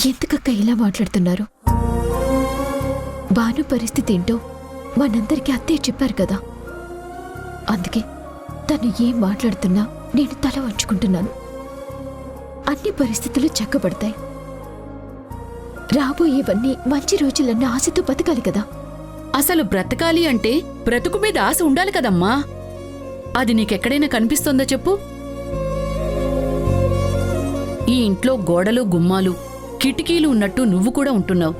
ఎందుకక్క ఇలా మాట్లాడుతున్నారు? భాను పరిస్థితి ఏంటో మనందరికీ అత్తయ్య చెప్పారు కదా. అందుకే తను ఏం మాట్లాడుతున్నా నేను తల వంచుకుంటున్నాను. అన్ని పరిస్థితులు చక్కబడతాయి. రాబోయేవన్నీ మంచి రోజులన్న ఆశతో బతకాలి కదా. అసలు బ్రతకాలి అంటే బ్రతుకు మీద ఆశ ఉండాలి కదమ్మా. అది నీకెక్కడైనా కనిపిస్తోందా చెప్పు? ఈ ఇంట్లో గోడలు గుమ్మాలు కిటికీలు ఉన్నట్టు నువ్వు కూడా ఉంటున్నావు.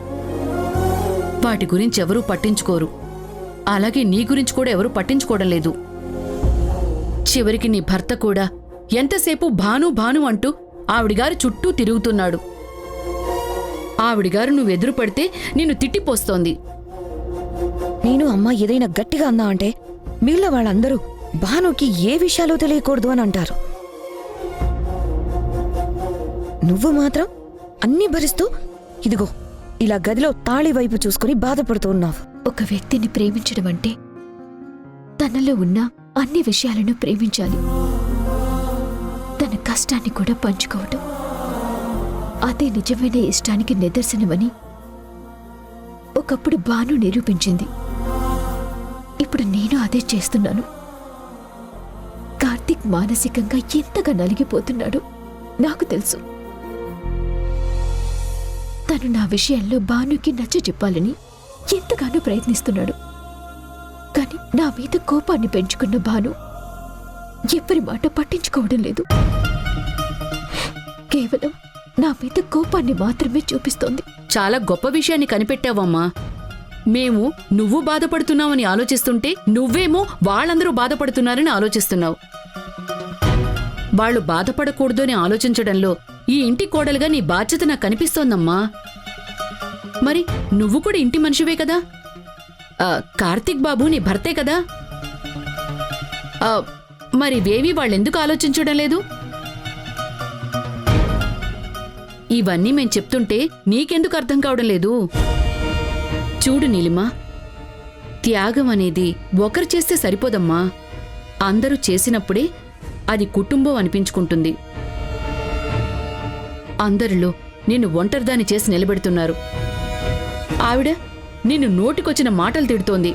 వాటి గురించి ఎవరూ పట్టించుకోరు. అలాగే నీ గురించి కూడా ఎవరూ పట్టించుకోవడం లేదు. చివరికి నీ భర్త కూడా ఎంతసేపు భాను భాను అంటూ ఆవిడిగారు చుట్టూ తిరుగుతున్నాడు. ఆవిడిగారు నువ్వెదురు పడితే నిన్ను తిట్టిపోస్తోంది. నేను అమ్మ ఏదైనా గట్టిగా అన్నా అంటే మిగిలిన వాళ్ళందరూ భానుకి ఏ విషయాలు తెలియకూడదు అని అంటారు. నువ్వు మాత్రం అన్నీ భరిస్తూ ఇదిగో ఇలా గదిలో తాళి వైపు చూసుకుని బాధపడుతూ ఉన్నావు. ఒక వ్యక్తిని ప్రేమించడం అంటే తనలో ఉన్న అన్ని విషయాలను ప్రేమించాలి. తన కష్టాన్ని కూడా పంచుకోవటం, అదే నిజమైన ఇష్టానికి నిదర్శనమని ఒకప్పుడు భాను నిరూపించింది. ఇప్పుడు నేను అదే చేస్తున్నాను. కార్తీక్ మానసికంగా ఎంతగా నలిగిపోతున్నాడో నాకు తెలుసు. తను నా విషయంలో భానుకి నచ్చ చెప్పాలని ఎంతగానో ప్రయత్నిస్తున్నాడు. కాని నా మీద కోపాన్ని పెంచుకున్న భాను ఎవరి మాట పట్టించుకోవడం లేదు. కేవలం నా మీద కోపాన్ని మాత్రమే చూపిస్తోంది. చాలా గొప్ప విషయాన్ని కనిపెట్టావమ్మా. మేము నువ్వు బాధపడుతున్నావని ఆలోచిస్తుంటే నువ్వేమో వాళ్ళందరూ బాధపడుతున్నారని ఆలోచిస్తున్నావు. వాళ్ళు బాధపడకూడదు అని ఆలోచించడంలో ఈ ఇంటి కోడలుగా నీ బాధ్యత నాకు కనిపిస్తోందమ్మా. మరి నువ్వు కూడా ఇంటి మనిషివే కదా. కార్తీక్ బాబు నీ భర్తే కదా. మరి వేవి వాళ్ళెందుకు ఆలోచించడం లేదు? ఇవన్నీ మేం చెప్తుంటే నీకెందుకు అర్థం కావడం లేదు? చూడు నీలిమా, త్యాగం అనేది ఒకరు చేస్తే సరిపోదమ్మా. అందరూ చేసినప్పుడే అది కుటుంబం అనిపించుకుంటుంది. అందరిలో నిన్ను ఒంటరిదాని చేసి నిలబెడుతున్నారు. ఆవిడ నిన్ను నోటికొచ్చిన మాటలు తిడుతోంది.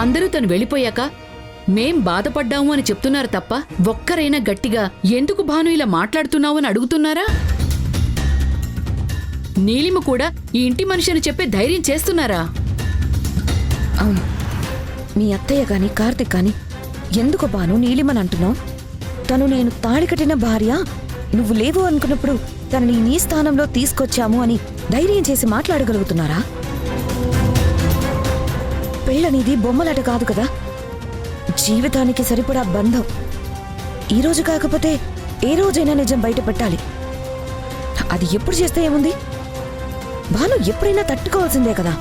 అందరూ తను వెళ్ళిపోయాక మేం బాధపడ్డాము అని చెప్తున్నారు తప్ప ఒక్కరైనా గట్టిగా ఎందుకు భాను ఇలా మాట్లాడుతున్నావు అని అడుగుతున్నారా? నీలిమ కూడా ఈ ఇంటి మనిషి అని చెప్పే ధైర్యం చేస్తున్నారా? అవును, మీ అత్తయ్య గాని కార్తిక్ గాని ఎందుకు భాను నీలిమని అంటున్నావు? తను నేను తాళి కట్టిన భార్య, నువ్వు లేవు అనుకున్నప్పుడు తనని నీ స్థానంలో తీసుకొచ్చాము అని ధైర్యం చేసి మాట్లాడగలుగుతున్నారా? పెళ్ళనేది బొమ్మలాట కాదు కదా, జీవితానికి సరిపడా బంధం. ఈ రోజు కాకపోతే ఏ రోజైనా నిజం బయట పెట్టాలి. అది ఎప్పుడు చేస్తే ఏముంది? భాను ఎప్పుడైనా తట్టుకోవాల్సిందే కదా.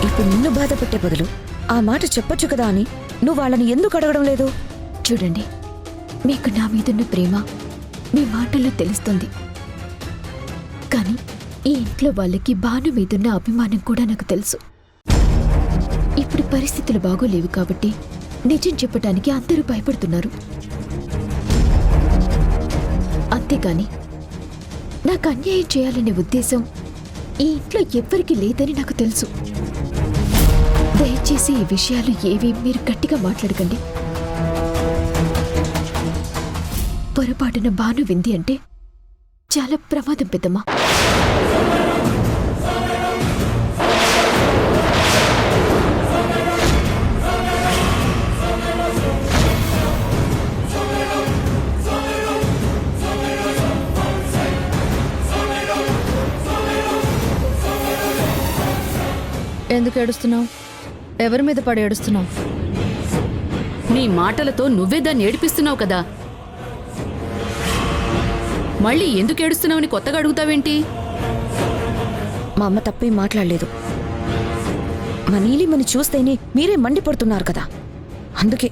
ఇప్పుడు నిన్ను బాధ పెట్టే బదులు ఆ మాట చెప్పొచ్చు కదా అని నువ్వు వాళ్ళని ఎందుకు అడగడం లేదు? చూడండి, మీకు నా మీదున్న ప్రేమ మీ మాటల్లో తెలుస్తుంది. కానీ ఈ ఇంట్లో వాళ్ళకి భాను మీదున్న అభిమానం కూడా నాకు తెలుసు. ఇప్పుడు పరిస్థితులు బాగోలేవు కాబట్టి నిజం చెప్పటానికి అందరూ భయపడుతున్నారు. అంతేకాని నాకు అన్యాయం చేయాలనే ఉద్దేశం ఈ ఇంట్లో ఎవ్వరికీ లేదని నాకు తెలుసు. దయచేసి ఈ విషయాలు ఏవి మీరు గట్టిగా మాట్లాడకండి. పొరపాటున భాను వింది అంటే చాలా ప్రమాదం పెద్దమ్మా. ఎందుకు ఏడుస్తున్నావు? ఎవరి మీద పడి ఏడుస్తున్నావు? నీ మాటలతో నువ్వే దాన్ని ఏడిపిస్తున్నావు కదా. మళ్ళీ ఎందుకు ఏడుస్తున్నావని కొత్తగా అడుగుతావేంటి? మా అమ్మ తప్పేం మాట్లాడలేదు. మా నీలిమని చూస్తేనే మీరే మండిపడుతున్నారు కదా, అందుకే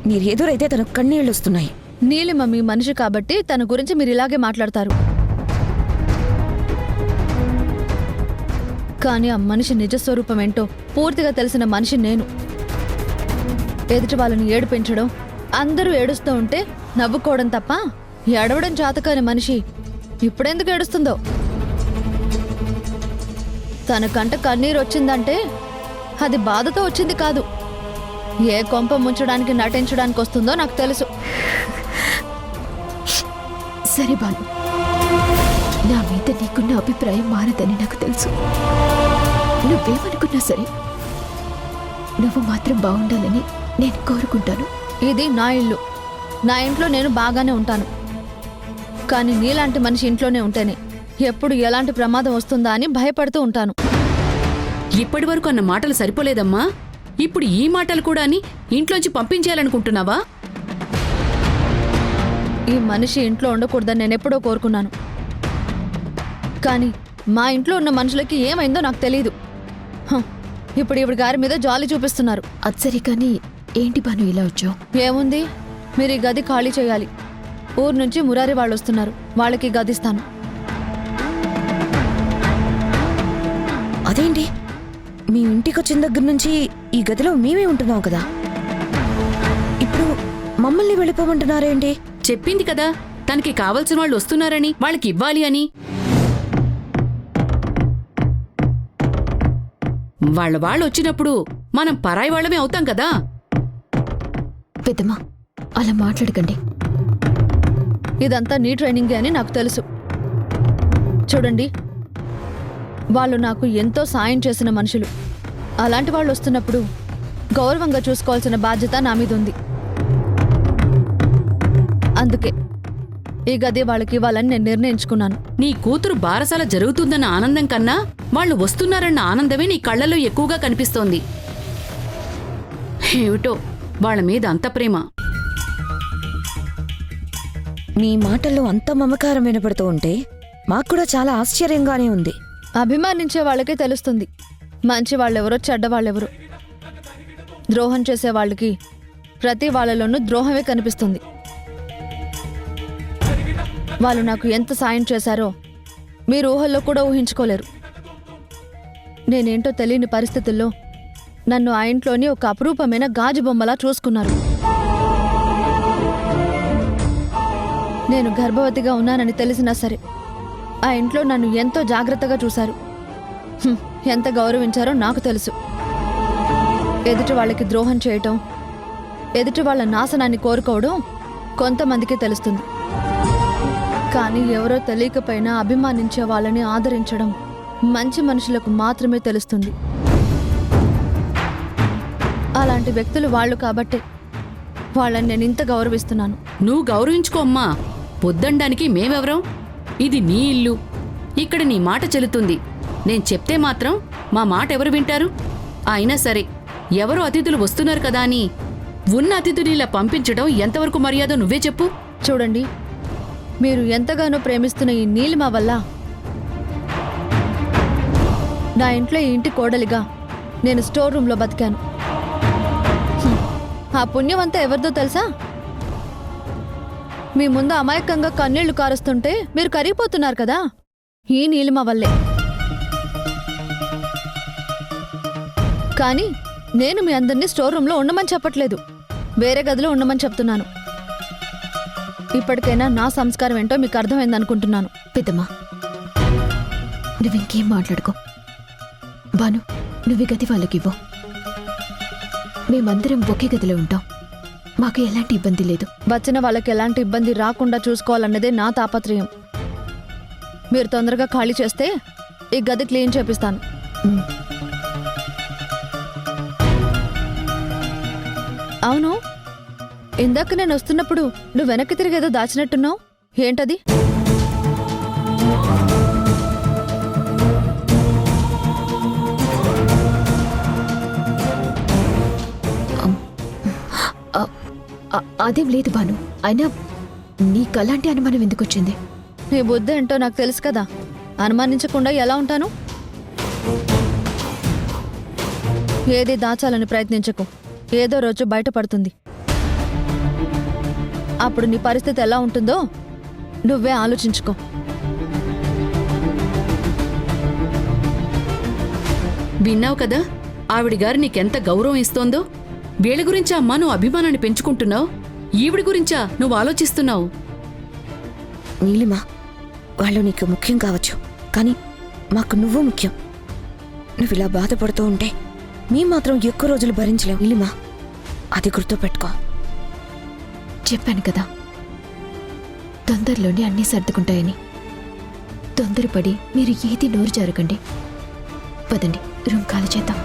మీరు ఎదురైతే తన కన్నీళ్ళు వస్తున్నాయి. నీలిమ మీ మనిషి కాబట్టి తన గురించి మీరు ఇలాగే మాట్లాడతారు. కానీ ఆ మనిషి నిజస్వరూపం ఏంటో పూర్తిగా తెలిసిన మనిషి నేను. ఎదుటి వాళ్ళని ఏడిపించడం, అందరూ ఏడుస్తూ ఉంటే నవ్వుకోవడం తప్ప ఏడవడం చేతకాని మనిషి ఇప్పుడెందుకు ఏడుస్తుందో. తన కంట కన్నీరు వచ్చిందంటే అది బాధతో వచ్చింది కాదు, ఏ కొంప ముంచడానికి నటించడానికి వస్తుందో నాకు తెలుసు. సరే బాను, నా మీద నీకున్న అభిప్రాయం మారదని నాకు తెలుసు. నువ్వేమనుకున్నా సరే నువ్వు మాత్రం బాగుండాలని నేను కోరుకుంటాను. ఇది నా ఇల్లు, నా ఇంట్లో నేను బాగానే ఉంటాను. కానీ నీలాంటి మనిషి ఇంట్లోనే ఉంటేనే ఎప్పుడు ఎలాంటి ప్రమాదం వస్తుందా అని భయపడుతూ ఉంటాను. ఇప్పటి వరకు అన్న మాటలు సరిపోలేదమ్మా, ఇప్పుడు ఈ మాటలు కూడా అని ఇంట్లోంచి పంపించేయాలనుకుంటున్నావా? ఈ మనిషి ఇంట్లో ఉండకూడదని నేను ఎప్పుడో కోరుకున్నాను. కానీ మా ఇంట్లో ఉన్న మనుషులకి ఏమైందో నాకు తెలీదు. ఇప్పుడు ఈవిడ గారి మీద జాలి చూపిస్తున్నారు. అది సరే కానీ ఏంటి బాను ఇలా వచ్చావు? ఏముంది, మీరు ఈ గది ఖాళీ చేయాలి. ఊరు నుంచి మురారి వాళ్ళు వస్తున్నారు, వాళ్ళకి గది ఇస్తాను. అదేంటి, మీ ఇంటికి వచ్చిన దగ్గర నుంచి ఈ గదిలో మేమే ఉంటున్నాం కదా, ఇప్పుడు మమ్మల్ని వెళ్ళిపోమంటున్నారేంటి? చెప్పింది కదా తనకి కావలసిన వాళ్ళు వస్తున్నారని, వాళ్ళకి ఇవ్వాలి అని. వాళ్ళు వచ్చినప్పుడు మనం పరాయి వాళ్ళమే అవుతాం కదా. పెద్దమ్మా అలా మాట్లాడకండి. ఇదంతా నీ ట్రైనింగే అని నాకు తెలుసు. చూడండి, వాళ్ళు నాకు ఎంతో సాయం చేసిన మనుషులు. అలాంటి వాళ్ళు వస్తున్నప్పుడు గౌరవంగా చూసుకోవాల్సిన బాధ్యత నా మీద ఉంది. అందుకే ఈ గది వాళ్ళకి ఇవ్వాలని నేను నిర్ణయించుకున్నాను. నీ కూతురు బారసాల జరుగుతుందన్న ఆనందం కన్నా వాళ్ళు వస్తున్నారన్న ఆనందమే నీ కళ్ళలో ఎక్కువగా కనిపిస్తోంది. ఏమిటో వాళ్ళ మీద అంత ప్రేమ. మీ మాటల్లో అంత మమకారం వినపడుతూ ఉంటే మాకు కూడా చాలా ఆశ్చర్యంగానే ఉంది. అభిమానించే వాళ్ళకే తెలుస్తుంది మంచి వాళ్ళెవరో చెడ్డ వాళ్ళెవరో. ద్రోహం చేసే వాళ్ళకి ప్రతి వాళ్ళలోనూ ద్రోహమే కనిపిస్తుంది. వాళ్ళు నాకు ఎంత సాయం చేశారో మీరు ఊహల్లో కూడా ఊహించుకోలేరు. నేనేంటో తెలియని పరిస్థితుల్లో నన్ను ఆ ఇంట్లోని ఒక అపురూపమైన గాజు బొమ్మలా చూసుకున్నారు. నేను గర్భవతిగా ఉన్నానని తెలిసినా సరే ఆ ఇంట్లో నన్ను ఎంతో జాగ్రత్తగా చూశారు. ఎంత గౌరవించారో నాకు తెలుసు. ఎదుటి వాళ్ళకి ద్రోహం చేయటం, ఎదుటి వాళ్ళ నాశనాన్ని కోరుకోవడం కొంతమందికి తెలుస్తుంది. కానీ ఎవరో తెలియకపోయినా అభిమానించే వాళ్ళని ఆదరించడం మంచి మనుషులకు మాత్రమే తెలుస్తుంది. అలాంటి వ్యక్తులు వాళ్ళు కాబట్టే వాళ్ళని నేను ఇంత గౌరవిస్తున్నాను. నువ్వు గౌరవించుకో అమ్మా, పొద్దండానికి మేమెవరం? ఇది నీ ఇల్లు, ఇక్కడ నీ మాట చెల్లుతుంది. నేను చెప్తే మాత్రం మా మాట ఎవరు వింటారు? అయినా సరే ఎవరో అతిథులు వస్తున్నారు కదా అని ఉన్న అతిథుని ఇలా పంపించడం ఎంతవరకు మర్యాదో నువ్వే చెప్పు. చూడండి, మీరు ఎంతగానో ప్రేమిస్తున్న ఈ నీలిమ వల్ల నా ఇంట్లో ఈ ఇంటి కోడలిగా నేను స్టోర్ రూమ్లో బతికాను. ఆ పుణ్యం అంతా ఎవరిదో తెలుసా? మీ ముందు అమాయకంగా కన్నీళ్లు కారుస్తుంటే మీరు కరిగిపోతున్నారు కదా, ఈ నీలిమ వల్లే. కానీ నేను మీ అందరినీ స్టోర్ రూమ్లో ఉండమని చెప్పట్లేదు, వేరే గదిలో ఉండమని చెప్తున్నాను. ఇప్పటికైనా నా సంస్కారం ఏంటో మీకు అర్థమైందనుకుంటున్నాను. పెద్దమ్మా నువ్వింకేం మాట్లాడుకో. బాను, నువ్వు గది వాళ్ళకివ్వు. మేమందరం ఒకే గదిలో ఉంటాం, మాకు ఎలాంటి ఇబ్బంది లేదు. వచ్చిన వాళ్ళకి ఎలాంటి ఇబ్బంది రాకుండా చూసుకోవాలన్నదే నా తాపత్రయం. మీరు తొందరగా ఖాళీ చేస్తే ఈ గది క్లీన్ చేపిస్తాను. అవును, ఇందాక నేను వస్తున్నప్పుడు నువ్వు వెనక్కి తిరిగేదో దాచినట్టున్నావు, ఏంటది? అదేం లేదు బాను, అయినా నీకలాంటి అనుమానం ఎందుకు వచ్చింది? నీ బుద్ధి ఏంటో నాకు తెలుసు కదా, అనుమానించకుండా ఎలా ఉంటాను? ఏది దాచాలని ప్రయత్నించకు, ఏదో రోజు బయటపడుతుంది. అప్పుడు నీ పరిస్థితి ఎలా ఉంటుందో నువ్వే ఆలోచించుకో. విన్నావు కదా ఆవిడ గారు నీకెంత గౌరవం ఇస్తోందో. వీళ్ళ గురించి అమ్మా నువ్వు అభిమానాన్ని పెంచుకుంటున్నావు. ఈవిడి గురించా నువ్వు ఆలోచిస్తున్నావు? నీలిమా, వాళ్ళు నీకు ముఖ్యం కావచ్చు, కానీ మాకు నువ్వు ముఖ్యం. నువ్వు ఇలా బాధపడుతూ ఉంటే మీ మాత్రం ఎక్కువ రోజులు భరించలేవు నీలిమా, అది గుర్తుపెట్టుకో. చెప్పాను కదా, తొందరలోనే అన్నీ సర్దుకుంటాయని. తొందరపడి మీరు ఏది నోరు జరగండి. పదండి, రూమ్ ఖాళీ చేద్దాం.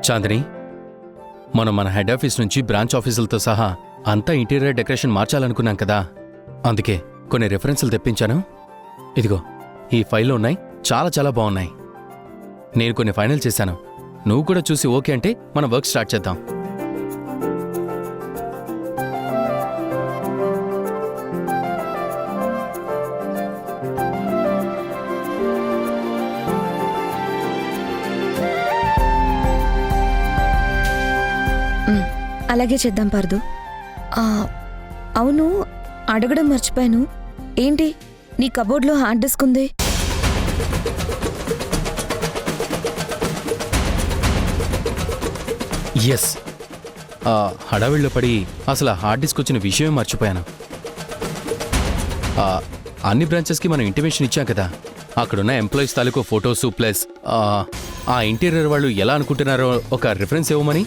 చాందిని, మనం మన హెడ్ ఆఫీస్ నుంచి బ్రాంచ్ ఆఫీసులతో సహా అంతా ఇంటీరియర్ డెకరేషన్ మార్చాలనుకున్నాం కదా, అందుకే కొన్ని రెఫరెన్సులు తెప్పించాను. ఇదిగో ఈ ఫైల్లో ఉన్నాయి, చాలా చాలా బాగున్నాయి. నేను కొన్ని ఫైనల్ చేశాను, నువ్వు కూడా చూసి ఓకే అంటే మనం వర్క్ స్టార్ట్ చేద్దాం. అలాగే చేద్దాం పార్దు. అవును, అడగడం మర్చిపోయాను. ఏంటి నీ కబోర్డ్లో హార్డ్ డిస్క్ ఉంది? ఎస్, హడావిడిలో పడి అసలు ఆ హార్డ్ డిస్క్ వచ్చిన విషయమే మర్చిపోయాను. అన్ని బ్రాంచెస్కి మనం ఇంటిమేషన్ ఇచ్చాం కదా, అక్కడున్న ఎంప్లాయీస్ తాలూకు ఫొటోసు ప్లస్ ఆ ఇంటీరియర్ వాళ్ళు ఎలా అనుకుంటున్నారో ఒక రిఫరెన్స్ ఇవ్వమని,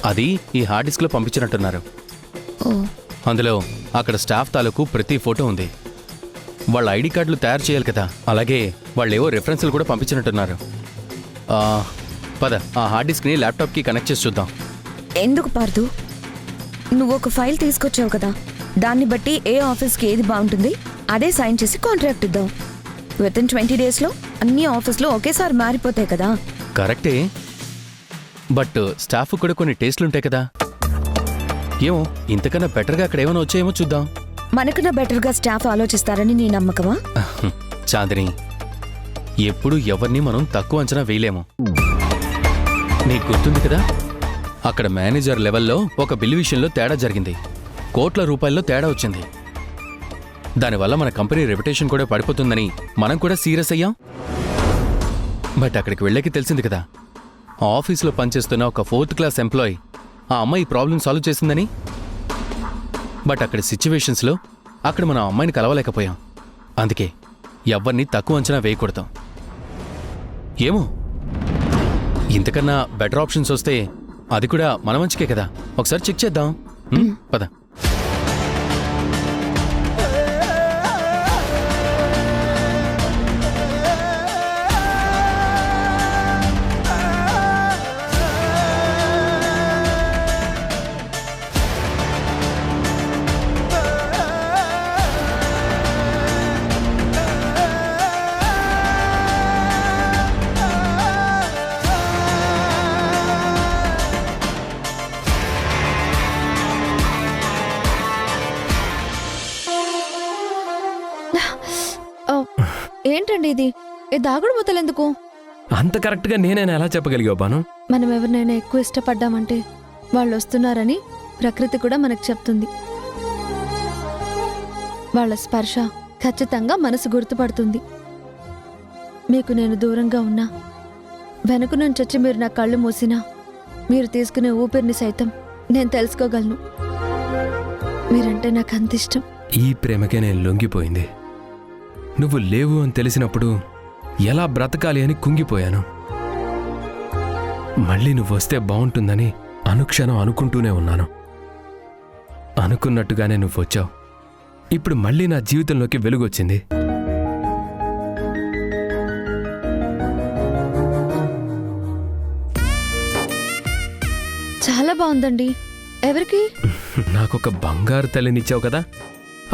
అది ఈ హార్డ్ డిస్క్లో పంపించినట్టున్నారు. అందులో అక్కడ స్టాఫ్ తాలూకు ప్రతి ఫోటో ఉంది. వాళ్ళ ఐడి కార్డులు తయారు చేయాలి కదా, అలాగే వాళ్ళు ఏవో రెఫరెన్స్లు కూడా పంపించినట్టున్నారు. పద, ఆ హార్డ్ డిస్క్ని ల్యాప్టాప్కి కనెక్ట్ చేసి చూద్దాం. ఎందుకు పార్దు? నువ్వు ఒక ఫైల్ తీసుకొచ్చావు కదా, దాన్ని బట్టి ఏ ఆఫీస్కి ఏది బాగుంటుంది అదే సైన్ చేసి కాంట్రాక్ట్ ఇద్దాం. విత్ ఇన్ 20 డేస్లో అన్ని ఆఫీస్లో ఒకేసారి మారిపోతాయి కదా. కరెక్టే, బట్ స్టాఫ్ కూడా కొన్ని టేస్ట్లుంటాయి కదా. ఏమో ఇంతకన్నా బెటర్గా అక్కడ ఏమైనా వచ్చాయేమో చూద్దాం. మనకన్నా బెటర్గా స్టాఫ్ ఆలోచిస్తారని నీ నమ్మకమా? చాందిని, ఎప్పుడు ఎవరిని మనం తక్కువ అంచనా వేయలేము. నీకు గుర్తుంది కదా, అక్కడ మేనేజర్ లెవెల్లో ఒక బిల్లు విషయంలో తేడా జరిగింది. కోట్ల రూపాయల్లో తేడా వచ్చింది. దానివల్ల మన కంపెనీ రెప్యుటేషన్ కూడా పడిపోతుందని మనం కూడా సీరియస్ అయ్యాం. బట్ అక్కడికి వెళ్ళకి తెలిసింది కదా, ఆఫీస్లో పనిచేస్తున్న ఒక 4th క్లాస్ ఎంప్లాయీ ఆ అమ్మాయి ప్రాబ్లం సాల్వ్ చేసిందని. బట్ అక్కడ సిచ్యువేషన్స్లో అక్కడ మనం ఆ అమ్మాయిని కలవలేకపోయాం. అందుకే ఎవరిని తక్కువ అంచనా వేయకూడదు. ఏమో ఇంతకన్నా బెటర్ ఆప్షన్స్ వస్తే అది కూడా మన మంచికే కదా, ఒకసారి చెక్ చేద్దాం. పద. ఏంటండి ఇది? ఈ దాగుడు మూతలు ఎందుకు? అంత కరెక్ట్గా నేనైనా ఎలా చెప్పగలిగావు బాను? మనం ఎవరినైనా ఎక్కువ ఇష్టపడ్డామంటే వాళ్ళు వస్తున్నారని ప్రకృతి కూడా మనకు చెప్తుంది. వాళ్ళ స్పర్శ ఖచ్చితంగా మనసు గుర్తుపడుతుంది. మీకు నేను దూరంగా ఉన్నా, వెనుక నుంచి వచ్చి మీరు నా కళ్ళు మూసినా, మీరు తీసుకునే ఊపిరిని సైతం నేను తెలుసుకోగలను. మీరంటే నాకు అంత ఇష్టం. ఈ ప్రేమకే నేను లొంగిపోయింది. నువ్వు లేవు అని తెలిసినప్పుడు ఎలా బ్రతకాలి అని కుంగిపోయాను. మళ్ళీ నువ్వు వస్తే బాగుంటుందని అనుక్షణం అనుకుంటూనే ఉన్నాను. అనుకున్నట్టుగానే నువ్వు వచ్చావు. ఇప్పుడు మళ్ళీ నా జీవితంలోకి వెలుగొచ్చింది. చాలా బాగుందండి. ఎవరికి? నాకొక బంగారు తల్లినిచ్చావు కదా,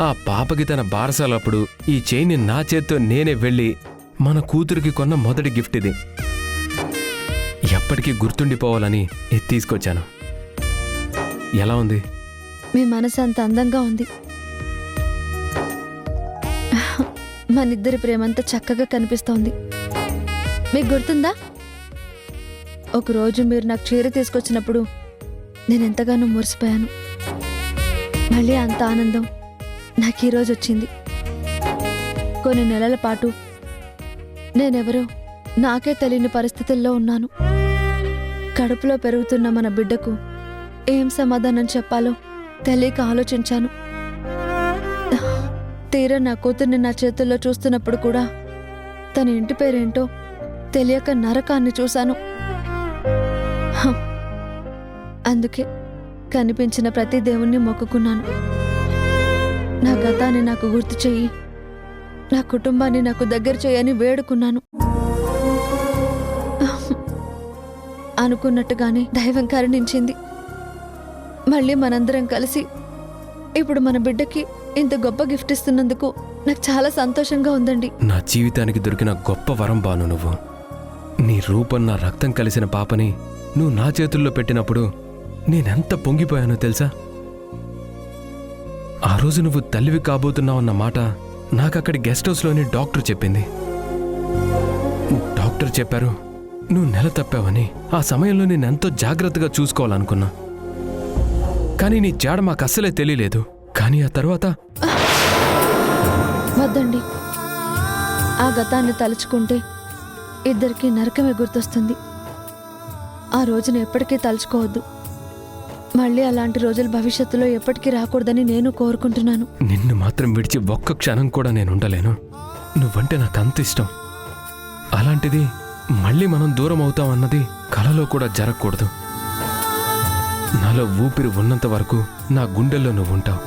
ఆ పాపకి తన బారసాలప్పుడు ఈ చైన్ని నా చేత్తో నేనే వెళ్ళి మన కూతురికి కొన్న మొదటి గిఫ్ట్ ఇది. ఎప్పటికీ గుర్తుండిపోవాలని ఇది తీసుకొచ్చాను. ఎలా ఉంది? మీ మనసు అంత అందంగా ఉంది. మనిద్దరి ప్రేమంతా చక్కగా కనిపిస్తోంది. మీకు గుర్తుందా, ఒకరోజు మీరు నాకు చీర తీసుకొచ్చినప్పుడు నేనెంతగానో మురిసిపోయాను. మళ్ళీ అంత ఆనందం నాకు ఈరోజు వచ్చింది. కొన్ని నెలల పాటు నేనెవరో నాకే తెలియని పరిస్థితుల్లో ఉన్నాను. కడుపులో పెరుగుతున్న మన బిడ్డకు ఏం సమాధానం చెప్పాలో తెలియక ఆలోచించాను. తీరా నా కూతుర్ని నా చేతుల్లో చూస్తున్నప్పుడు కూడా తన ఇంటి పేరేంటో తెలియక నరకాన్ని చూశాను. హ. అందుకే కనిపించిన ప్రతి దేవుణ్ణి మొక్కుకున్నాను. నా గతాన్ని నాకు గుర్తు చెయ్యి, నా కుటుంబాన్ని నాకు దగ్గర చేయని వేడుకున్నాను. అనుకున్నట్టుగానే దైవం కరుణించింది. మళ్ళీ మనందరం కలిసి ఇప్పుడు మన బిడ్డకి ఇంత గొప్ప గిఫ్ట్ ఇస్తున్నందుకు నాకు చాలా సంతోషంగా ఉందండి. నా జీవితానికి దొరికిన గొప్ప వరం బాను నువ్వు. నీ రూపం నా రక్తం కలిసిన పాపని నువ్వు నా చేతుల్లో పెట్టినప్పుడు నేనెంత పొంగిపోయానో తెలుసా? ఆ రోజు నువ్వు తల్లివి కాబోతున్నావన్న మాట నాకక్కడి గెస్ట్ హౌస్లోని డాక్టర్ చెప్పింది. డాక్టర్ చెప్పారు నువ్వు నెల తప్పావని. ఆ సమయంలో నేనెంతో జాగ్రత్తగా చూసుకోవాలనుకున్నా, కానీ నీ జాడ మాకు అస్సలే తెలియలేదు. కానీ ఆ తర్వాత వద్దండి, ఆ గతాన్ని తలుచుకుంటే ఇద్దరికీ నరకమే గుర్తొస్తుంది. ఆ రోజును ఎప్పటికీ తలుచుకోవద్దు. మళ్ళీ అలాంటి రోజులు భవిష్యత్తులో ఎప్పటికీ రాకూడదని నేను కోరుకుంటున్నాను. నిన్ను మాత్రం విడిచి ఒక్క క్షణం కూడా నేను ఉండలేను. నువ్వంటే నాకు అంత ఇష్టం. అలాంటిది మళ్ళీ మనం దూరం అవుతామన్నది కలలో కూడా జరగకూడదు. నాలో ఊపిరి ఉన్నంత వరకు నా గుండెల్లో నువ్వు ఉంటావు.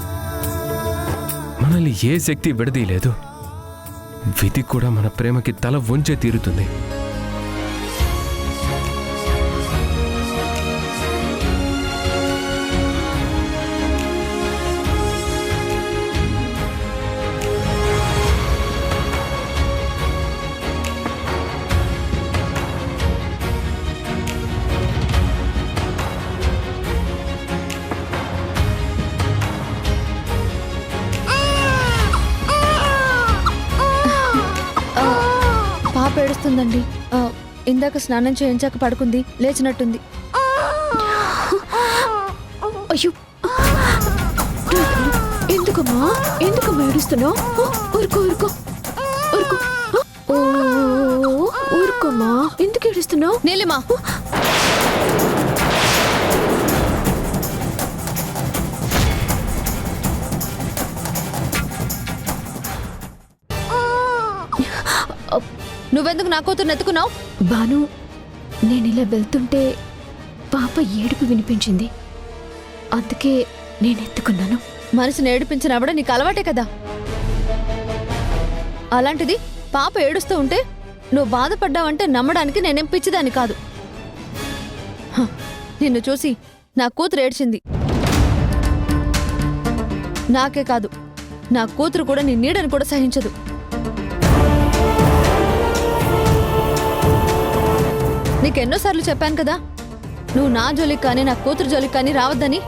మనల్ని ఏ శక్తి విడదీయలేదు. విధి కూడా మన ప్రేమకి తల వంచే తీరుతుంది. పాప ఏడుస్తుందండి. ఇందాక స్నానం చేయించాక పడుకుంది, లేచినట్టుంది. అయ్యో, ఎందుకమ్మా ఎందుకమ్మా ఏడుస్తున్నావు? ఊరుకో ఊరుకో ఊరుకో. ఊరుకోమ్మా, ఎందుకు ఏడుస్తున్నావు? నీలిమా, నువ్వెందుకు నా కూతురు ఎత్తుకున్నావు? బాను, నేనిలా వెళ్తుంటే పాప ఏడుపు వినిపించింది, అందుకే నేనెత్తుకున్నాను. మనసుని ఏడిపించినప్పుడు నీకు అలవాటే కదా. అలాంటిది పాప ఏడుస్తూ ఉంటే నువ్వు బాధపడ్డావంటే నమ్మడానికి నేనేం పిచ్చిదాన్ని కాదు. హ, నిన్ను చూసి నా కూతురు ఏడ్చింది. నాకే కాదు, నా కూతురు కూడా నీ నీడని కూడా సహించదు. నీకెన్నోసార్లు చెప్పాను కదా, నువ్వు నా జోలికి కానీ నా కూతురు జోలికి కానీ రావద్దని.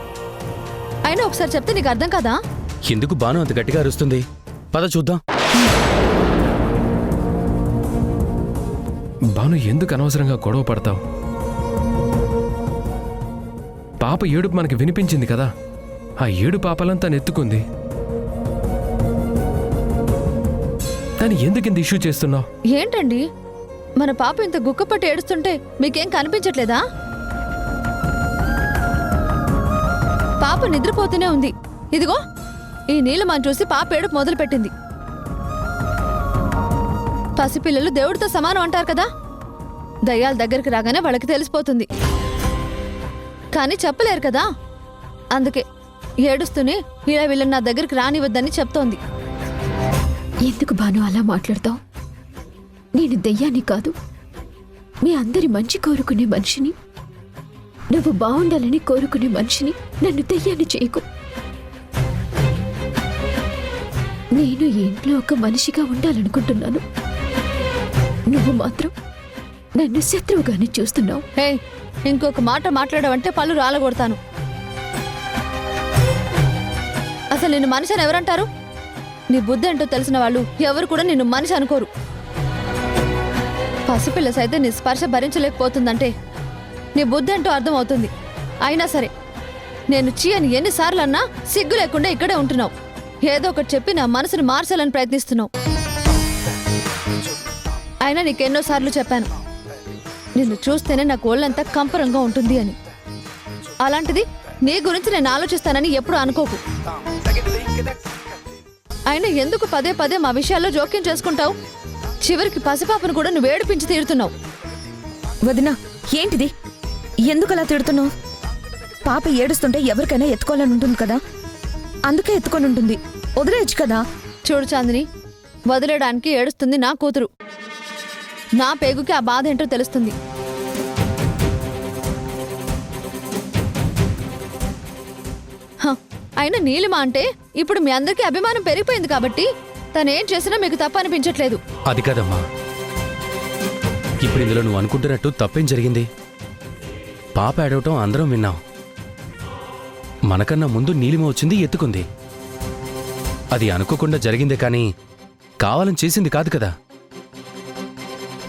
అయినా ఒకసారి చెప్తే నీకు అర్థం కదా? ఎందుకు బాను అంత గట్టిగా అరుస్తుంది? పద చూద్దాం. బాను, ఎందుకు అనవసరంగా గొడవ పడతావు? పాప ఏడుపు మనకి వినిపించింది కదా, ఆ ఏడు పాపలంతా నెత్తుకుంది. దాన్ని ఎందుకు ఇంత ఇష్యూ చేస్తున్నావు? ఏంటండి, మన పాప ఇంత గుక్కపట్టి ఏడుస్తుంటే మీకేం కనిపించట్లేదా? పాప నిద్రపోతూనే ఉంది. ఇదిగో ఈ నీలమని చూసి పాప ఏడుపు మొదలుపెట్టింది. పసిపిల్లలు దేవుడితో సమానం అంటారు కదా, దయ్యాల దగ్గరికి రాగానే వాళ్ళకి తెలిసిపోతుంది. కానీ చెప్పలేరు కదా, అందుకే ఏడుస్తూనే ఇలా వీళ్ళని నా దగ్గరికి రానివద్దని చెప్తోంది. ఎందుకు బాను అలా మాట్లాడతావు? నేను దెయ్యాన్ని కాదు, మీ అందరి మంచి కోరుకునే మనిషిని. నువ్వు బాగుండాలని కోరుకునే మనిషిని నన్ను దెయ్యాన్ని చేయకు. నేను ఈ ఇంట్లో ఒక మనిషిగా ఉండాలనుకుంటున్నాను. నువ్వు మాత్రం నన్ను శత్రువుగానే చూస్తున్నావు. హే, ఇంకొక మాట మాట్లాడవంటే పళ్ళు రాలగొడతాను. అసలు నిన్ను మనిషి అని ఎవరంటారు? నీ బుద్ధి ఏంటో తెలిసిన వాళ్ళు ఎవరు కూడా నిన్ను మనిషి అనుకోరు. పసిపిల్ల సైతం నీ స్పర్శ భరించలేకపోతుందంటే నీ బుద్ధి ఏంటో అర్థమవుతుంది. అయినా సరే నేను చీ అని ఎన్నిసార్లు అన్నా సిగ్గు లేకుండా ఇక్కడే ఉంటున్నావు. ఏదో ఒకటి చెప్పి నా మనసుని మార్చాలని ప్రయత్నిస్తున్నావు. అయినా నీకెన్నోసార్లు చెప్పాను, నిన్ను చూస్తేనే నాకు ఒళ్ళంతా కంపరంగా ఉంటుంది అని. అలాంటిది నీ గురించి నేను ఆలోచిస్తానని ఎప్పుడు అనుకోకు. అయినా ఎందుకు పదే పదే మా విషయాల్లో జోక్యం చేసుకుంటావు? చివరికి పసిపాపను కూడా నువ్వు ఏడిపించి తీరుతున్నావు. వదినా, ఏంటిది? ఎందుకు అలా తిడుతున్నావు? పాప ఏడుస్తుంటే ఎవరికైనా ఎత్తుకోవాలని ఉంటుంది కదా, అందుకే ఎత్తుకొని ఉంటుంది. వదిలేయచ్చు కదా. చూడు చాందిని, వదిలేయడానికి ఏడుస్తుంది నా కూతురు. నా పేగుకి ఆ బాధ ఏంటో తెలుస్తుంది. హ, అయినా నీలిమ అంటే ఇప్పుడు మీ అందరికీ అభిమానం పెరిగిపోయింది కాబట్టి తనేం చేసినా మీకు తప్పు అనిపించట్లేదు. అది కాదమ్మా, ఇప్పుడు ఇందులో నువ్వు అనుకుంటున్నట్టు తప్పేం జరిగింది? పాప ఏడవటం అందరం విన్నాం. మనకన్నా ముందు నీలిమ వచ్చింది, ఎత్తుకుంది. అది అనుకోకుండా జరిగిందే కానీ కావాలని చేసింది కాదు కదా.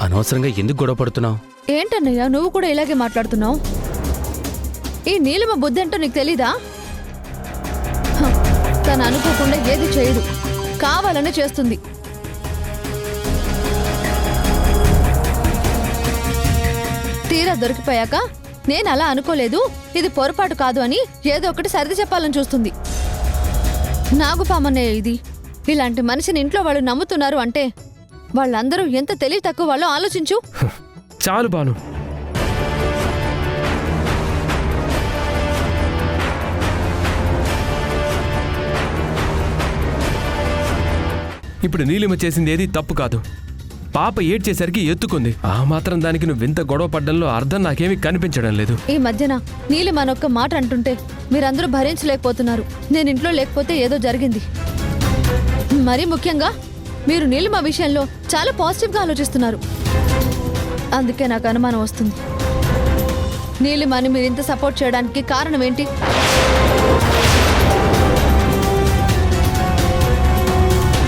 అనవసరంగా ఎందుకు గొడవ పడుతున్నావు? ఏంటన్నయ్య నువ్వు కూడా ఇలాగే మాట్లాడుతున్నావు? ఈ నీలిమ బుద్ధి ఏంటో నీకు తెలీదా? హ, తను అనుకోకుండా ఏది చేయదు, కావాలనే చేస్తుంది. తీరా దొరికిపోయాక నేను అలా అనుకోలేదు, ఇది పొరపాటు కాదు అని ఏదో ఒకటి సర్ది చెప్పాలని చూస్తుంది. నాగుపామన్నయ్య ఇది. ఇలాంటి మనిషిని ఇంట్లో వాళ్ళు నమ్ముతున్నారు అంటే వాళ్ళందరూ ఎంత తెలివి తక్కువ వాళ్ళో ఆలోచించు. చాలు బాను. ఇప్పుడు నీలిమ చేసింది ఏది తప్పు కాదు. పాప ఏడ్చేసరికి ఎత్తుకుంది. ఆ మాత్రం దానికి నువ్వు ఇంత గొడవ పడ్డంలో అర్థం నాకేమీ కనిపించడం లేదు. ఈ మధ్యన నీలిమ అనొక్క మాట అంటుంటే మీరందరూ భరించలేకపోతున్నారు. నేను ఇంట్లో లేకపోతే ఏదో జరిగింది. మరీ ముఖ్యంగా మీరు నీలిమ విషయంలో చాలా పాజిటివ్గా ఆలోచిస్తున్నారు. అందుకే నాకు అనుమానం వస్తుంది. నీలిమని మీరు ఇంత సపోర్ట్ చేయడానికి కారణం ఏంటి?